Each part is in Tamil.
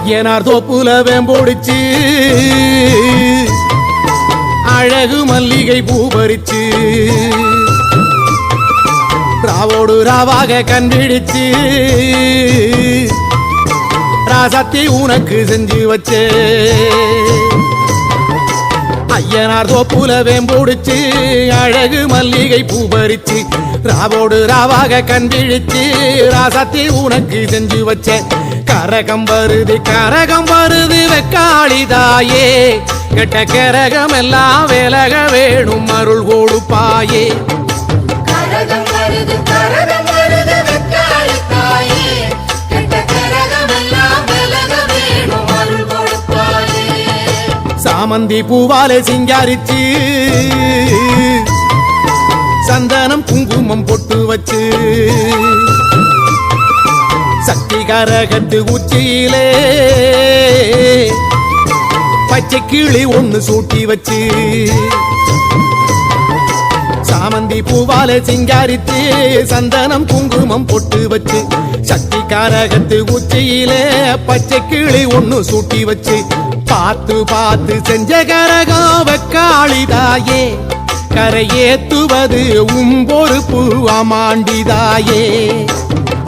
ஐயனார் தோப்புல வேம்போடிச்சு அழகு மல்லிகை பூ பறிச்சு ராவோடு ராவாக கண்பிடிச்சு ராசத்தி உனக்கு செஞ்சு வச்சே ஐயனார் தோப்புல வேம்போடிச்சு அழகு மல்லிகை பூ பறிச்சு ராவோடு ராவாக கண்பிழிச்சு ராசத்தி உனக்கு செஞ்சு வச்ச கரகம் வருது வெக்காளிதாயே கெட்ட கரகம் எல்லாம் விலக வேணும் அருள் கொடுப்பாயே கரகம் வருது வெக்காளிதாயே கெட்ட கரகம் எல்லாம் விலக வேணும் அருள் கொடுப்பாயே சாமந்தி பூவாலே சிங்காரிச்சு சந்தனம் குங்குமம் பொட்டு வச்சு சக்தி கரகத்து உச்சியிலே பச்சை கிளி ஒண்ணு சூட்டி வச்சு சாமந்தி பூவாலே சிங்காரித்து சந்தனம் குங்குமம் பொட்டு வச்சு சக்தி கரகத்து உச்சியிலே பச்சை கிளி ஒண்ணு சூட்டி வச்சு பார்த்து பார்த்து செஞ்ச கரகம் வெக்காளிதாயே கரையேத்துவது பொறுப்பு அமாண்டிதாயே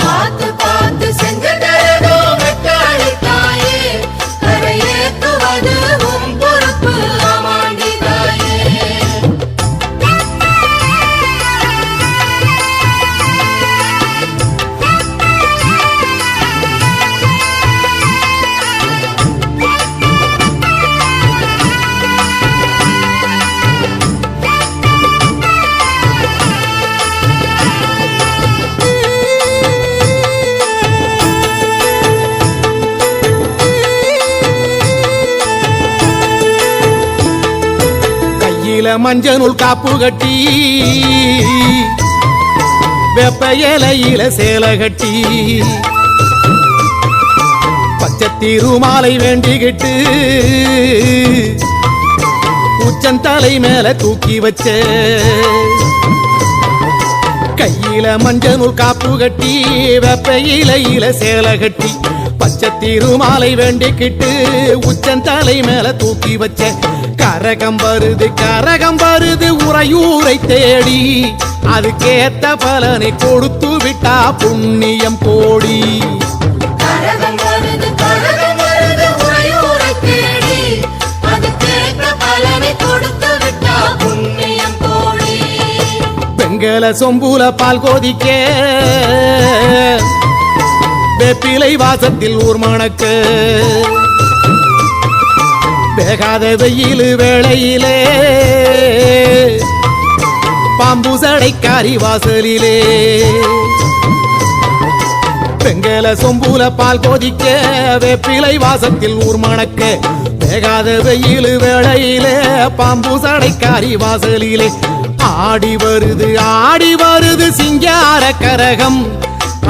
பார்த்து பார்த்து செஞ்ச கரகம் வெக்காளிதாயே கரையேத்துவது பொறுப்பு அமாண்டிதாயே மஞ்சள் காப்பு கட்டி வெப்ப இலையில சேலை கட்டி பச்சை திருமாலை வேண்டிக்கிட்டு உச்சந்தலை மேல தூக்கி வச்ச கையில மஞ்சள் காப்பு கட்டி வெப்ப இலையில சேலை கட்டி பச்சை திருமாலை வேண்டிக்கிட்டு உச்சந்தலை மேல தூக்கி வச்ச கரகம் வருது உறையூரை தேடி அதுக்கேத்த பலனை கொடுத்து விட்டா புண்ணியம் கோடி கரகம் வருது உறையூரை தேடி அதுக்கேத்த பலனை கொடுத்து விட்டா புண்ணியம் கோடி வெங்கல சொம்புல பால் கோதிக்க வேப்பிலை வாசத்தில் ஊர் மணக்க வேகாத வெயில் வேளையிலே பாம்பு சடைக்காரி வாசலிலே வெங்கல சொம்புல பால் கொதிக்க வேப்பிலை வாசத்தில் ஊர் மணக்க வேகாத வெயில் வேளையிலே பாம்பு சடைக்காரி வாசலிலே ஆடி வருது சிங்கார கரகம்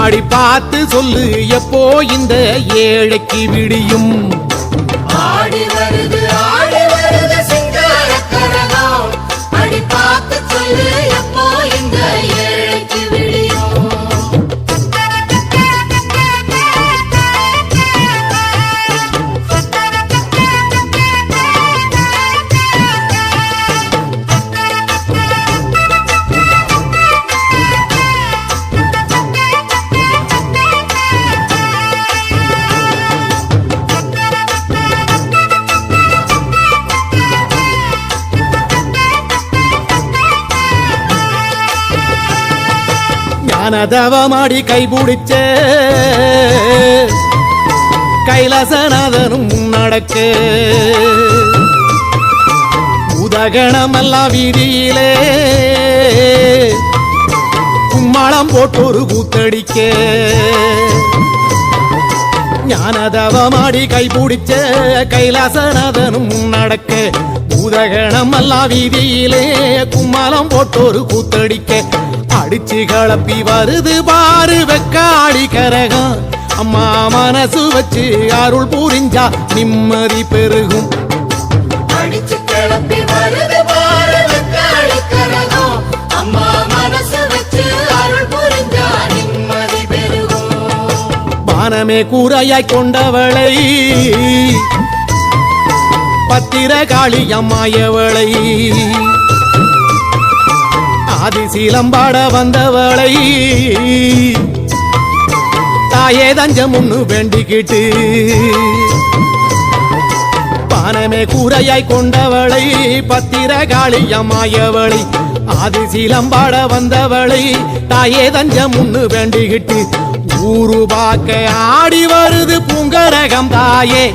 அடி பார்த்து சொல்லு எப்போ இந்த ஏழைக்கு விடியும் ஆடி வருது சிங்கார கரகம் அடி பார்த்து சொல்லு எப்போ இந்த ஏழைக்கு விடியும் தவமாடி கைபிடிச்ச கைலாசநாதனும் நடக்க உதகணமெல்லாம் வீதியிலே கும்மாளம் போட்டு ஒரு கூத்தடிக்க ஞானதவமாடி கைபிடிச்ச கைலாசநாதனும் நடக்க உதகணமெல்லாம் வீதியிலே கும்மாளம் போட்டு ஒரு கூத்தடிக்க அடிச்சு கலப்பி வருது பாரு வெக்காளி கரகம் அம்மா மனசு வச்சு அருள் புரிஞ்சா நிம்மதி பெருகும் அடிச்சு கிளப்பி வருது பாரு வெக்காளி கரகம் அம்மா மனசு வச்சு அருள் புரிஞ்சா நிம்மதி பெருகும் வானமே கூரையாய் கொண்டவளை பத்திரகாளி அம்மாயவளை ஆதிசீலம்பாட வந்தவளை தாயே தஞ்சம் ஒண்ணு வேண்டிக்கிட்டு வானமே கூரையாய் கொண்டவளை பத்திரகாளி அம்மாயவளை ஆதிசீலம்பாட வந்தவளை தாயே தஞ்சம் ஒண்ணு வேண்டிக்கிட்டு ஊரு பாக்க ஆடி வருது பூங்கரகம் தாயே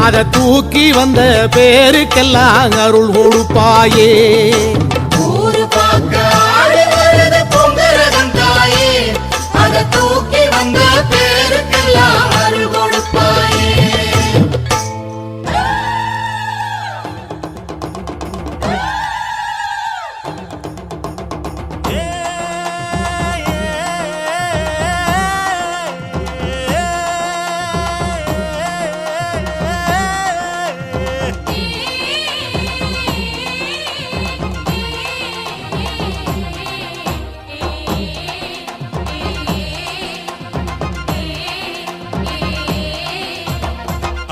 அத தூக்கி வந்த பேருக்கெல்லாம் அருள் கொடுப்பாயே ஊரு பார்க்க ஆடி வருது பொங்கரகம் தாயே அத தூக்கி வந்த பேருக்கெல்லாம் அருள் கொடுப்பாயே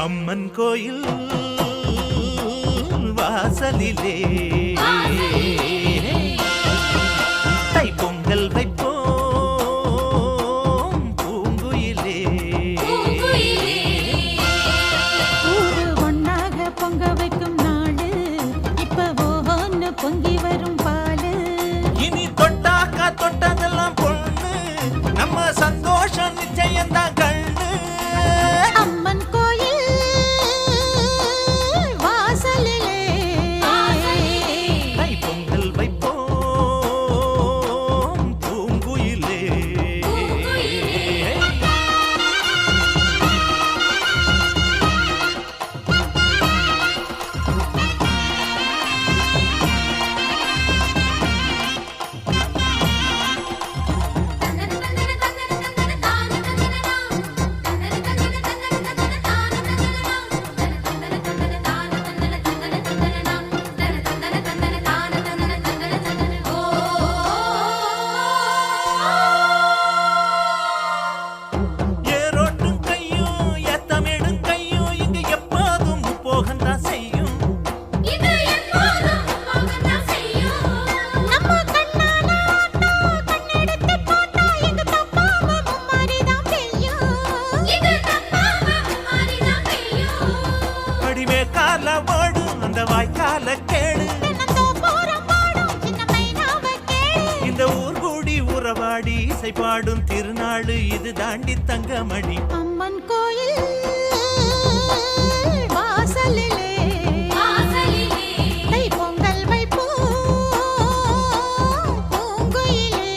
அம்மன் கோயில் வாசலிலே தைப்பொங்கல் வைப்போம் பூங்குயிலே ஊரு ஒன்னாக பொங்க வைக்கும் நாடு இப்ப ஒவ்வொன்னு பொங்கி வரும் பாலு இனி தொட்டாக்கா தொட்டதெல்லாம் பொண்ணு நம்ம சந்தோஷம் நிச்சயம்தான் கண்ணு அம்மன் கோயில் வாசலிலே தைப்பொங்கல் வைப்போம் பூங்குயிலே ஏரோட்டும் கையும் ஏத்தமிடும் கையும் இங்கு எப்போதும் போகத்தான் செய்யும் நம்ம கண்ணான ஆட்டோ கண்ணெடுத்து பார்த்தா எங்க தப்பாம மும்மாரிதான் பெய்யும் அடிமே கால ஓடும் அந்த வாய்க்கால கேளு தென்னந்தோப்புறம் பாடும் சின்ன மைனாவை கேளு இந்த ஊர் கூடி உறவாடி இசை பாடும் திருநாள் இது தாண்டி தங்கமணி அம்மன் கோயில் வாசலிலே தைப்பொங்கல் வைப்போம் பூங்குயிலே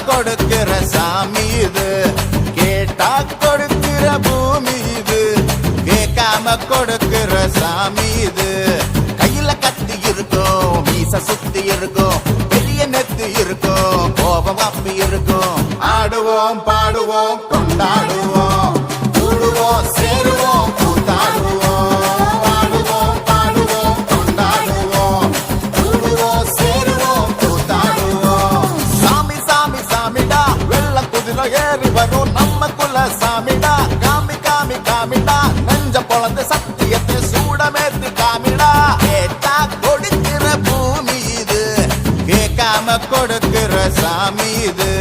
கொடுக்கிற சாமி இது, கேட்டா கொடுக்கிற பூமி இது, கேட்காம கொடுக்கிற சாமி இது. கையில கத்தி இருக்கும், மீச சுத்தி இருக்கும், பெரிய நெத்தி இருக்கும், கோபம் அப்பி இருக்கும். ஆடுவோம் பாடுவோம் கொண்டாடுவோம், கூடுவோம் சேருவோம் கூத்தாடுவோம். ஆடுவோம் பாடுவோம் கொண்டாடுவோம், கூடுவோம் சேருவோம் கூத்தாடுவோம். சாமி சாமி சாமிடா, வெள்ள குதிரை ஏறி வரும் நம்ம குல சாமிடா. காமி காமி காமிடா, நெஞ்ச பொழந்து சத்தியத்தை சூடமேத்தி காமிடா. கேட்டா கொடுக்கிற பூமி இது, கேட்காம கொடுக்கிற சாமி இது.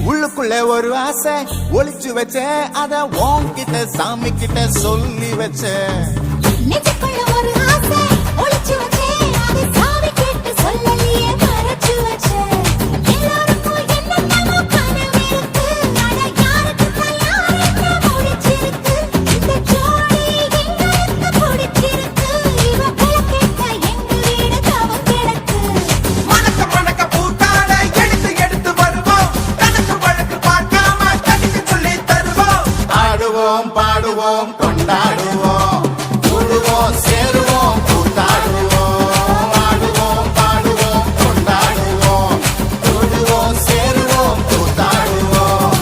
உள்ளுக்குள்ள ஒரு ஆசை ஒளிச்சு வச்சேன், அத உன்கிட்ட சாமி கிட்ட சொல்லி வச்சேன். நெஞ்சுக்குள்ள ஒரு ஆசை ஒளிச்சு வச்சேன், அதை சாமி கேட்டு சொல்லலையே மறைச்சு வச்சேன். எல்லாருக்கும் என்னென்னமோ கனவு இருக்கு, ஆனா யாருக்குத்தான் யார் என்ன முடிச்சிருக்கு. இந்த ஜோடி எங்களுக்கு பிடிச்சிருக்கு, இவ விளக்கேத்த எங்க வீடு தவம் கிடக்கு. மணக்க மணக்க பூத்தாட எடுத்து எடுத்து வருவோம், கணக்கு வழக்கு பார்க்காம கடிக்க சொல்லி தருவோம். ஆடுவோம் பாடுவோம் கொண்டாடுவோம், கூடுவோம் சேருவோம் கூத்தாடுவோம். ஆடுவோம் பாடுவோம் கொண்டாடுவோம், கூடுவோம் சேருவோம் கூத்தாடுவோம்.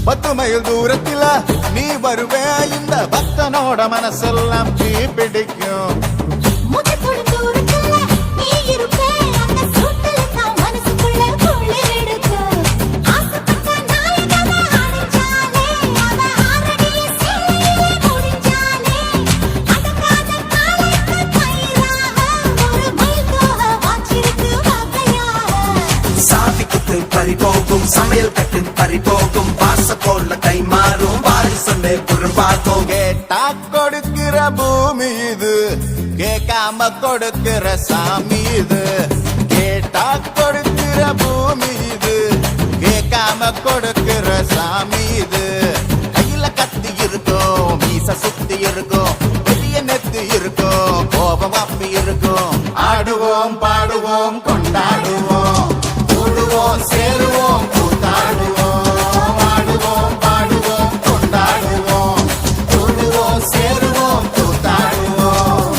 பத்து மைல் தூரத்தில நீ வருவே, இந்த பக்தனோட மனசெல்லாம் தீ பிடிக்கும். மூச்சு தொடும் தூரத்துல நீ இருப்பே, அந்த சூட்டுல தான் மனசுக்குள்ள குளிர் எடுக்கும். ஆசைப்பட்ட நாயகனை அடைஞ்சாலே, அவ ஆறடிய சேலையிலே முடிஞ்சாலே, அடங்காத காலைக்கு கயிறாக ஒரு மயில் தோக வாஞ்சிருக்கு வகையாக. சாவி குத்து பறி போகும், சமையல் கட்டு பறி போகும், வாச போல கை மாறும், வாரிசமே குறும்பாகும். கேட்டா கொடுக்கிற பூமி இது, கேட்காம கொடுக்கிற சாமி இது. கேட்டா கொடுக்கிற பூமி இது, கேட்காம கொடுக்கிற சாமி இது. கையில கத்தி இருக்கும், மீச சுத்தி இருக்கும், பெரிய நெத்தி இருக்கும், கோபம் அப்பி இருக்கும். ஆடுவோம் பாடுவோம் கொண்டாடுவோம், கூடுவோம் சேருவோம் கூத்தாடுவோம். ஆடுவோம் பாடுவோம் கொண்டாடுவோம், கூடுவோம் சேருவோம் கூத்தாடுவோம்.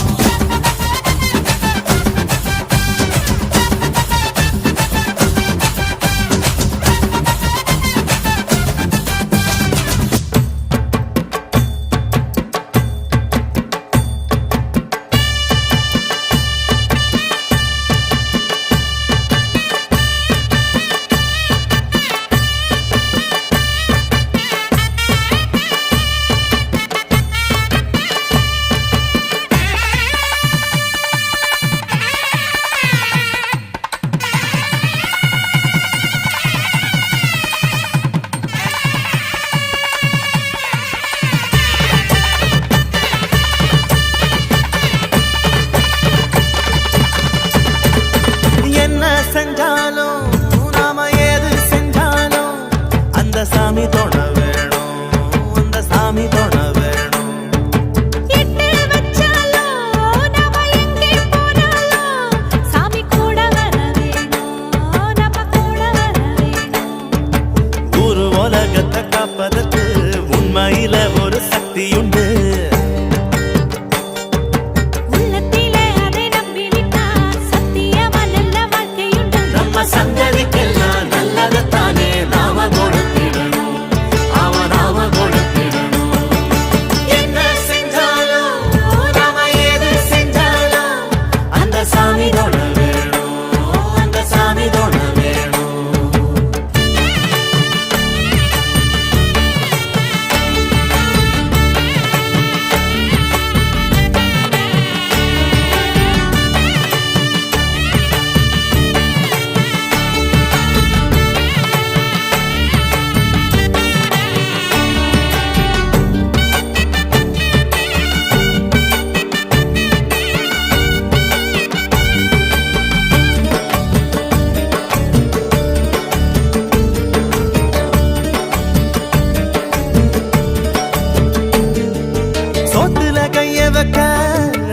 வைக்க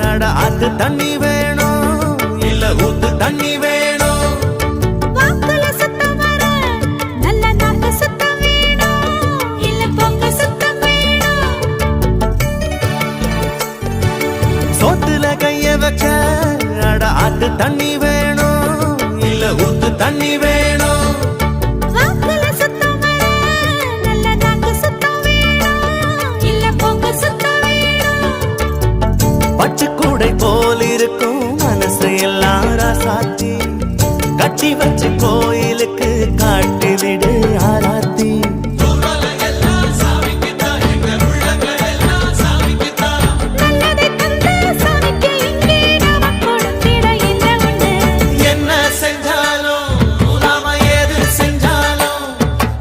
அட ஆத்து தண்ணி வேணும் இல்ல ஊத்து தண்ணி வேணும் வாக்குல சுத்தம் வர நல்ல நாக்கு சுத்தம் வேணும் இல்ல பொங்க சுத்தம் வேணும் சோத்துல கைய வைக்க அட ஆத்து தண்ணி வேணும் இல்ல ஊத்து தண்ணி வேணும் வாக்குல சுத்தம் வர நல்ல நாக்கு சுத்தம் வேணும் இல்ல பொங்க சுத்தம் வேணும் பச்சை கூடை போல் இருக்கும் மனசு எல்லாம் ராசாத்தி கட்டி வச்ச கோயிலுக்கு காட்டி விடு ஆராத்தி நல்லதை தந்த சாமிக்கு இங்கே நாம கொடுத்திட என்ன உண்டு என்ன செஞ்சாலும் நாம ஏது செஞ்சாலும்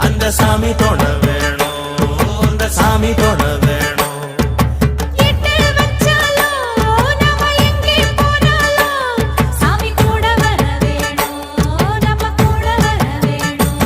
அந்த சாமி தொட வேணும் அந்த சாமி தொட வேணும் எட்டு வச்சாலும் நாம எங்கே போனாலும் சாமி கூட வர வேணும் நம்ம கூட வர வேணும்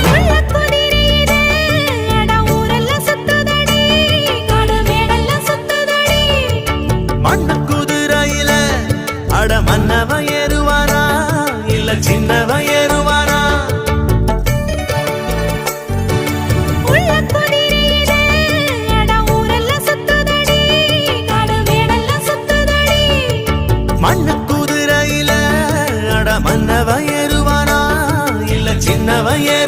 உள்ள குதிரையிலே அட ஊரெல்லாம் சுத்துதடி காடு மேடெல்லாம் சுத்துதடி மண்ணு குதிரையில அட மன்னவ ஏறுவாரா இல்ல சின்னவ ஏறுவாரா உள்ள குதிரையிலே அட ஊரெல்லாம் சுத்துதடி காடு மேடெல்லாம் சுத்துதடி மண்ணு குதிரையில அட மன்னவ ஏறுவாரா இல்ல சின்னவ ஏறுவாரா